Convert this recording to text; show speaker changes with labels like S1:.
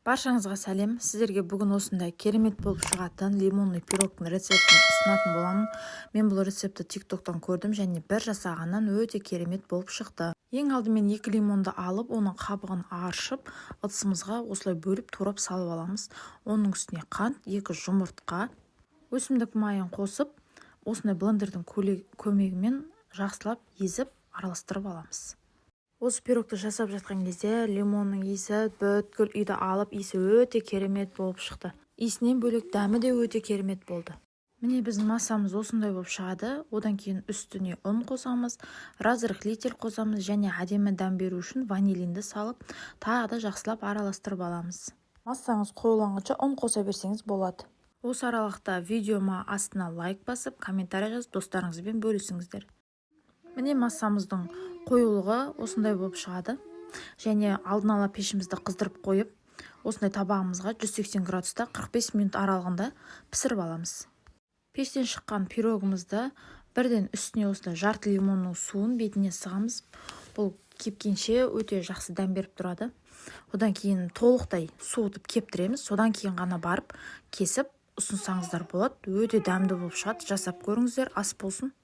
S1: Баршаңызға сәлем. Сіздерге бүгін осындай керемет болып шығатын лимонный пирогтың рецептін ұсынатын боламын. Мен бұл рецепті тиктоктан көрдім және бір жасағаннан өте керемет болып шықты. Ең алдымен 2 лимонды алып, оның қабығын аршып, ыдысымызға осылай бөліп турап салып аламыз. Оның үстіне қант, 2 жұмыртқа, өсімдік майын қосып, осындай блендердің көмегімен жақсылап езіп араластырып аламыз. Осы пирогты жасап жатқан кезде лимонның иісі бүткіл үйді алып, иісі өте керемет болып шықты. Иісінен бөлек дәмі де өте керемет болды. Міне біздің массамыз осындай болып шығады. Одан кейін үстіне ұн қосамыз, разрыхлитель қосамыз және әдемі дәм беру үшін ванилинді салып, тағы да жақсылап араластырып аламыз. Массаңыз қойылғанша ұн қоса берсеңіз болады. Осы аралықта видеома астына лайк басып, комментарий жазып, достарыңызбен бөлісіңіздер. Міне массамыздың қоюлығы осындай болып шығады. Және алдын ала пешімізді қыздырып қойып, осындай табағымызға 180 градуста 45 минут аралығында пісіріп аламыз. Пештен шыққан пирогымызды бірден үстіне осындай жарты лимонның суын бетіне сығамыз. Бұл кепкенше өте жақсы дәм беріп тұрады. Одан кейін толықтай суытып кептіреміз. Содан кейін ғана барып кесіп ұсынсаңыздар болады. Өте дәмді болып шығады. Жасап көріңіздер, ас болсын.